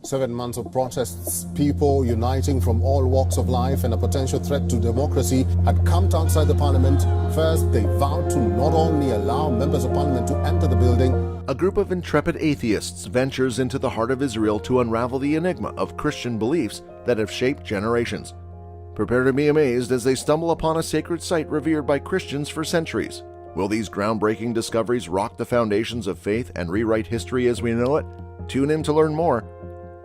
7 months of protests, people uniting from all walks of life, and a potential threat to democracy had camped outside the parliament. First, they vowed to not only allow members of parliament to enter the building. A group of intrepid atheists ventures into the heart of Israel to unravel the enigma of Christian beliefs that have shaped generations. Prepare to be amazed as they stumble upon a sacred site revered by Christians for centuries. Will these groundbreaking discoveries rock the foundations of faith and rewrite history as we know it? Tune in to learn more.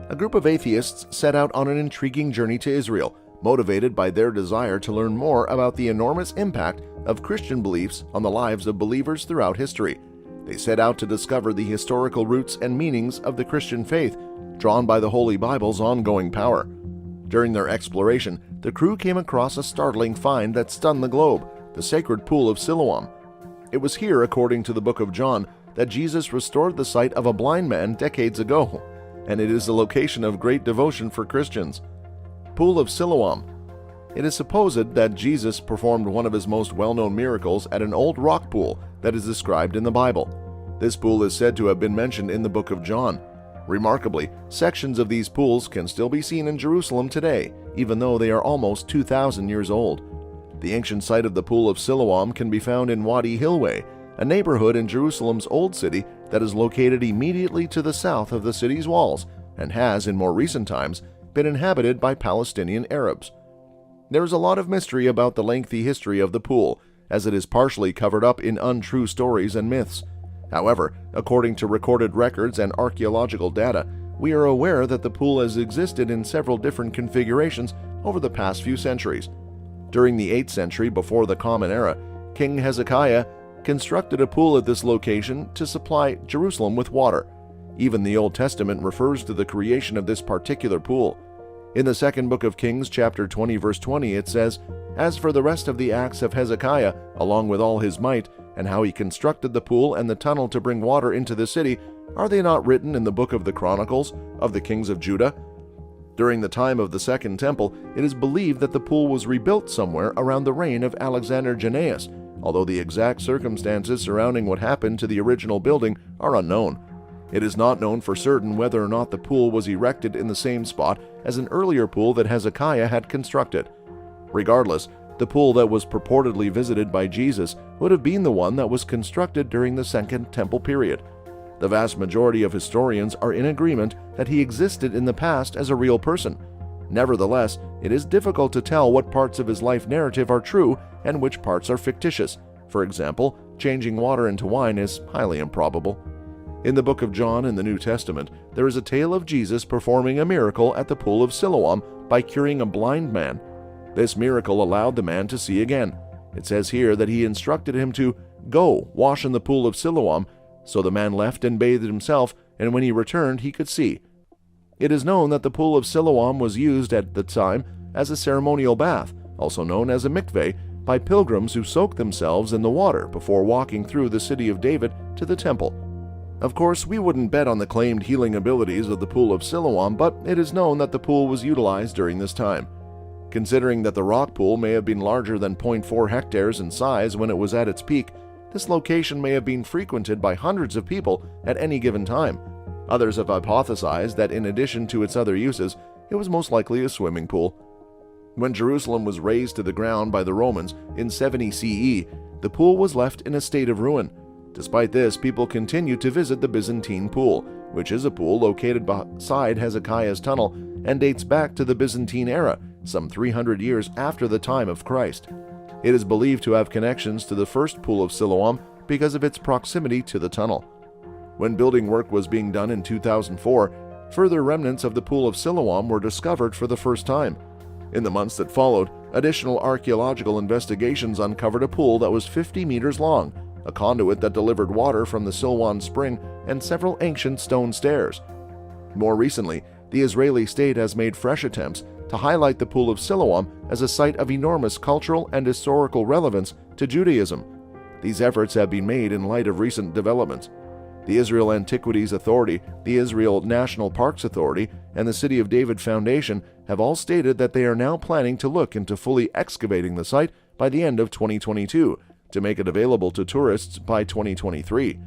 A group of atheists set out on an intriguing journey to Israel, motivated by their desire to learn more about the enormous impact of Christian beliefs on the lives of believers throughout history. They set out to discover the historical roots and meanings of the Christian faith, drawn by the Holy Bible's ongoing power. During their exploration, the crew came across a startling find that stunned the globe, the sacred Pool of Siloam. It was here, according to the book of John, that Jesus restored the sight of a blind man decades ago, and it is a location of great devotion for Christians. Pool of Siloam. It is supposed that Jesus performed one of his most well-known miracles at an old rock pool that is described in the Bible. This pool is said to have been mentioned in the book of John. Remarkably, sections of these pools can still be seen in Jerusalem today, even though they are almost 2,000 years old. The ancient site of the Pool of Siloam can be found in Wadi Hilway, a neighborhood in Jerusalem's Old City that is located immediately to the south of the city's walls and has, in more recent times, been inhabited by Palestinian Arabs. There is a lot of mystery about the lengthy history of the pool, as it is partially covered up in untrue stories and myths. However, according to recorded records and archaeological data, we are aware that the pool has existed in several different configurations over the past few centuries. During the 8th century before the Common Era, King Hezekiah constructed a pool at this location to supply Jerusalem with water. Even the Old Testament refers to the creation of this particular pool. In the second book of Kings, chapter 20, verse 20, it says, "As for the rest of the acts of Hezekiah, along with all his might, and how he constructed the pool and the tunnel to bring water into the city, are they not written in the book of the Chronicles of the kings of Judah?" During the time of the Second Temple, it is believed that the pool was rebuilt somewhere around the reign of Alexander Jannaeus, although the exact circumstances surrounding what happened to the original building are unknown. It is not known for certain whether or not the pool was erected in the same spot as an earlier pool that Hezekiah had constructed. Regardless, the pool that was purportedly visited by Jesus would have been the one that was constructed during the Second Temple period. The vast majority of historians are in agreement that he existed in the past as a real person. Nevertheless, it is difficult to tell what parts of his life narrative are true and which parts are fictitious. For example, changing water into wine is highly improbable. In the book of John in the New Testament, there is a tale of Jesus performing a miracle at the Pool of Siloam by curing a blind man. This miracle allowed the man to see again. It says here that he instructed him to go wash in the Pool of Siloam, so the man left and bathed himself, and when he returned he could see. It is known that the Pool of Siloam was used at the time as a ceremonial bath, also known as a mikveh, by pilgrims who soaked themselves in the water before walking through the city of David to the temple. Of course, we wouldn't bet on the claimed healing abilities of the Pool of Siloam, but it is known that the pool was utilized during this time. Considering that the rock pool may have been larger than 0.4 hectares in size when it was at its peak, this location may have been frequented by hundreds of people at any given time. Others have hypothesized that in addition to its other uses, it was most likely a swimming pool. When Jerusalem was razed to the ground by the Romans in 70 CE, the pool was left in a state of ruin. Despite this, people continued to visit the Byzantine pool, which is a pool located beside Hezekiah's tunnel and dates back to the Byzantine era, some 300 years after the time of Christ. It is believed to have connections to the first Pool of Siloam because of its proximity to the tunnel. When building work was being done in 2004, further remnants of the Pool of Siloam were discovered for the first time. In the months that followed, additional archaeological investigations uncovered a pool that was 50 meters long, a conduit that delivered water from the Siloam spring, and several ancient stone stairs. More recently, the Israeli state has made fresh attempts to highlight the Pool of Siloam as a site of enormous cultural and historical relevance to Judaism. These efforts have been made in light of recent developments. The Israel Antiquities Authority, the Israel National Parks Authority, and the City of David Foundation have all stated that they are now planning to look into fully excavating the site by the end of 2022 to make it available to tourists by 2023.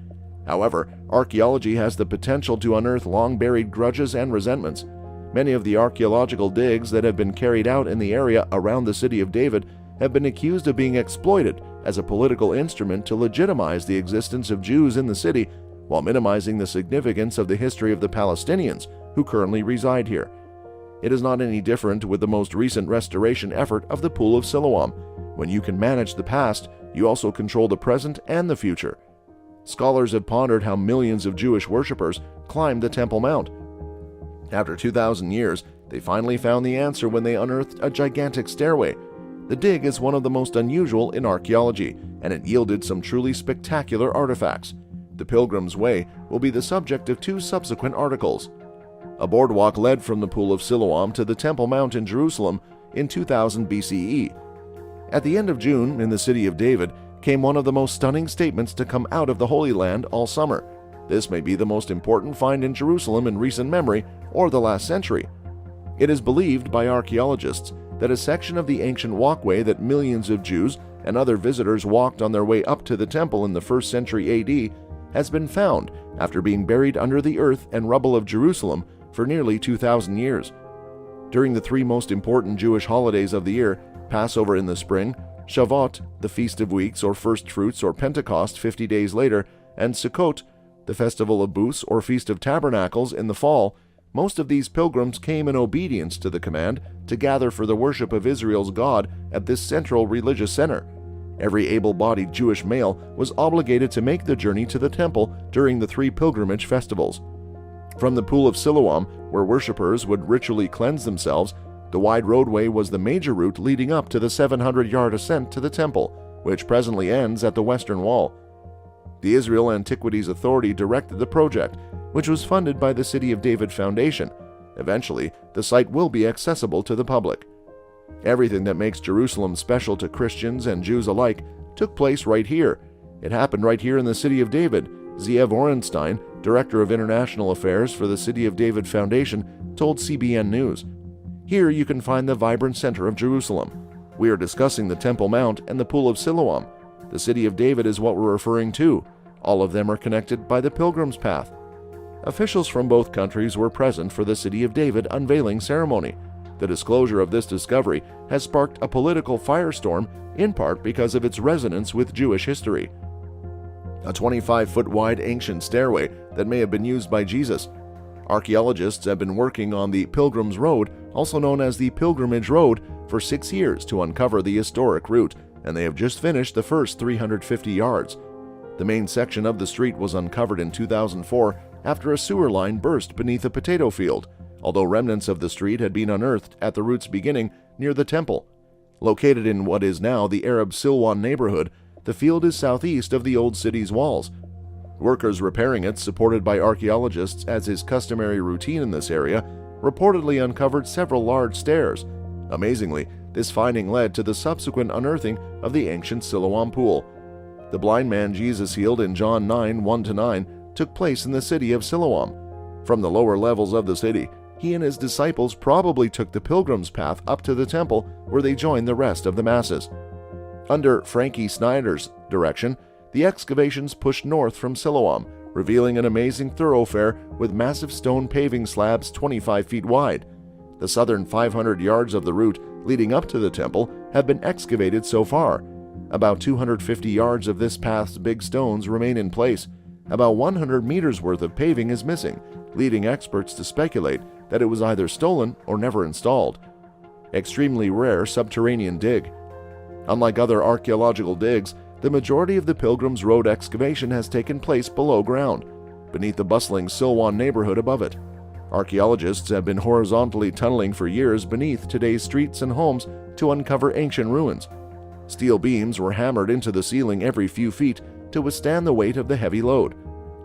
However, archaeology has the potential to unearth long-buried grudges and resentments. Many of the archaeological digs that have been carried out in the area around the city of David have been accused of being exploited as a political instrument to legitimize the existence of Jews in the city while minimizing the significance of the history of the Palestinians who currently reside here. It is not any different with the most recent restoration effort of the Pool of Siloam. When you can manage the past, you also control the present and the future. Scholars have pondered how millions of Jewish worshippers climbed the Temple Mount. After 2,000 years, they finally found the answer when they unearthed a gigantic stairway. The dig is one of the most unusual in archaeology, and it yielded some truly spectacular artifacts. The Pilgrim's Way will be the subject of 2 subsequent articles. A boardwalk led from the Pool of Siloam to the Temple Mount in Jerusalem in 2000 BCE. At the end of June, in the city of David, came one of the most stunning statements to come out of the Holy Land all summer. This may be the most important find in Jerusalem in recent memory or the last century. It is believed by archaeologists that a section of the ancient walkway that millions of Jews and other visitors walked on their way up to the temple in the 1st century AD has been found after being buried under the earth and rubble of Jerusalem for nearly 2,000 years. During the 3 most important Jewish holidays of the year, Passover in the spring, Shavuot, the Feast of Weeks or First Fruits or Pentecost 50 days later, and Sukkot, the Festival of Booths or Feast of Tabernacles in the fall, most of these pilgrims came in obedience to the command to gather for the worship of Israel's God at this central religious center. Every able-bodied Jewish male was obligated to make the journey to the temple during the 3 pilgrimage festivals. From the Pool of Siloam, where worshippers would ritually cleanse themselves, the wide roadway was the major route leading up to the 700-yard ascent to the temple, which presently ends at the western wall. The Israel Antiquities Authority directed the project, which was funded by the City of David Foundation. Eventually, the site will be accessible to the public. Everything that makes Jerusalem special to Christians and Jews alike took place right here. It happened right here in the City of David. Zeev Orenstein, Director of International Affairs for the City of David Foundation, told CBN News. Here you can find the vibrant center of Jerusalem. We are discussing the Temple Mount and the Pool of Siloam. The City of David is what we're referring to. All of them are connected by the Pilgrim's Path. Officials from both countries were present for the City of David unveiling ceremony. The disclosure of this discovery has sparked a political firestorm, in part because of its resonance with Jewish history. A 25-foot wide ancient stairway that may have been used by Jesus. Archaeologists have been working on the Pilgrim's Road, also known as the Pilgrimage Road, for 6 years to uncover the historic route, and they have just finished the first 350 yards. The main section of the street was uncovered in 2004 after a sewer line burst beneath a potato field, although remnants of the street had been unearthed at the route's beginning near the temple. Located in what is now the Arab Silwan neighborhood, the field is southeast of the old city's walls. Workers repairing it, supported by archaeologists as is customary routine in this area, reportedly uncovered several large stairs. Amazingly, this finding led to the subsequent unearthing of the ancient Siloam pool. The blind man Jesus healed in John 9, 1-9 took place in the city of Siloam. From the lower levels of the city, he and his disciples probably took the pilgrim's path up to the temple where they joined the rest of the masses. Under Frankie Snyder's direction, the excavations pushed north from Siloam, revealing an amazing thoroughfare with massive stone paving slabs 25 feet wide. The southern 500 yards of the route leading up to the temple have been excavated so far. About 250 yards of this path's big stones remain in place. About 100 meters worth of paving is missing, leading experts to speculate that it was either stolen or never installed. Extremely rare subterranean dig. Unlike other archaeological digs, the majority of the Pilgrim's Road excavation has taken place below ground, beneath the bustling Silwan neighborhood above it. Archaeologists have been horizontally tunneling for years beneath today's streets and homes to uncover ancient ruins. Steel beams were hammered into the ceiling every few feet to withstand the weight of the heavy load.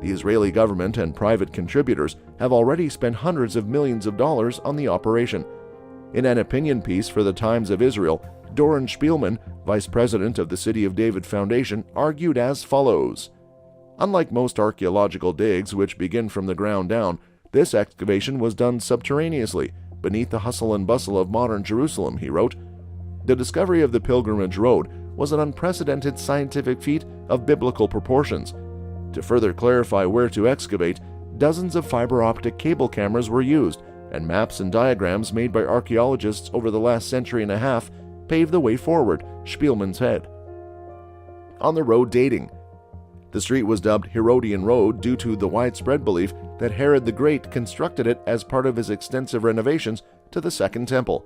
The Israeli government and private contributors have already spent hundreds of millions of dollars on the operation. In an opinion piece for the Times of Israel, Doron Spielman, vice president of the City of David Foundation, argued as follows. Unlike most archaeological digs which begin from the ground down, this excavation was done subterraneously, beneath the hustle and bustle of modern Jerusalem, he wrote. The discovery of the Pilgrimage Road was an unprecedented scientific feat of biblical proportions. To further clarify where to excavate, dozens of fiber optic cable cameras were used, and maps and diagrams made by archaeologists over the last century and a half paved the way forward, Spielmann said. On the road dating. The street was dubbed Herodian Road due to the widespread belief that Herod the Great constructed it as part of his extensive renovations to the Second Temple.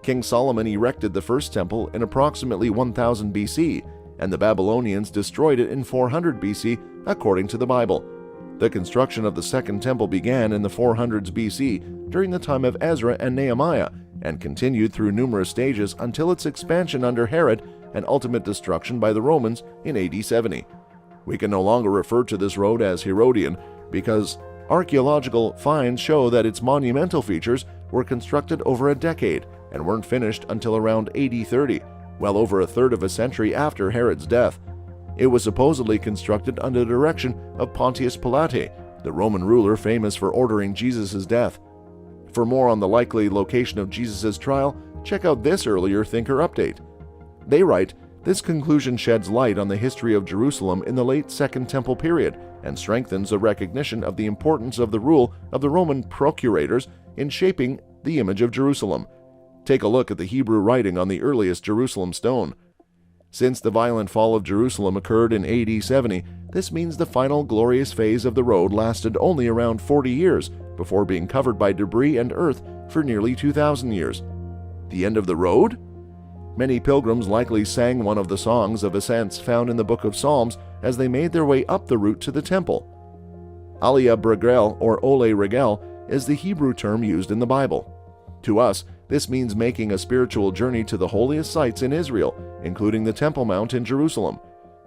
King Solomon erected the First Temple in approximately 1000 BC, and the Babylonians destroyed it in 400 BC, according to the Bible. The construction of the Second Temple began in the 400s BC during the time of Ezra and Nehemiah, and continued through numerous stages until its expansion under Herod and ultimate destruction by the Romans in AD 70. We can no longer refer to this road as Herodian because archaeological finds show that its monumental features were constructed over a decade and weren't finished until around AD 30, well over a third of a century after Herod's death. It was supposedly constructed under the direction of Pontius Pilate, the Roman ruler famous for ordering Jesus' death. For more on the likely location of Jesus' trial, check out this earlier Thinker update. They write, "This conclusion sheds light on the history of Jerusalem in the late Second Temple period and strengthens the recognition of the importance of the rule of the Roman procurators in shaping the image of Jerusalem. Take a look at the Hebrew writing on the earliest Jerusalem stone. Since the violent fall of Jerusalem occurred in AD 70, this means the final glorious phase of the road lasted only around 40 years before being covered by debris and earth for nearly 2,000 years. The end of the road? Many pilgrims likely sang one of the songs of ascents found in the Book of Psalms as they made their way up the route to the temple. Aliyah Regel or Ole Regel is the Hebrew term used in the Bible. To us, this means making a spiritual journey to the holiest sites in Israel, including the Temple Mount in Jerusalem.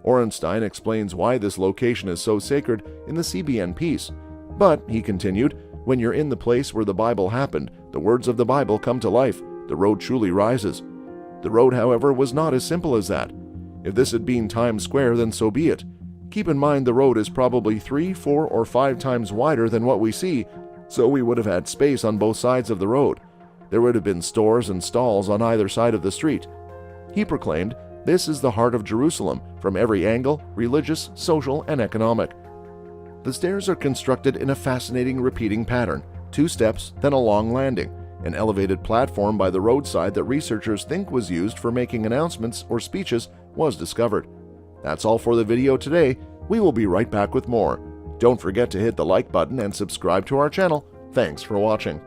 Orenstein explains why this location is so sacred in the CBN piece. But, he continued, when you're in the place where the Bible happened, the words of the Bible come to life. The road truly rises. The road, however, was not as simple as that. If this had been Times Square, then so be it. Keep in mind the road is probably 3, 4, or 5 times wider than what we see, so we would have had space on both sides of the road. There would have been stores and stalls on either side of the street. He proclaimed, "This is the heart of Jerusalem, from every angle, religious, social, and economic." The stairs are constructed in a fascinating repeating pattern, 2 steps, then a long landing, an elevated platform by the roadside that researchers think was used for making announcements or speeches was discovered. That's all for the video today. We will be right back with more. Don't forget to hit the like button and subscribe to our channel. Thanks for watching.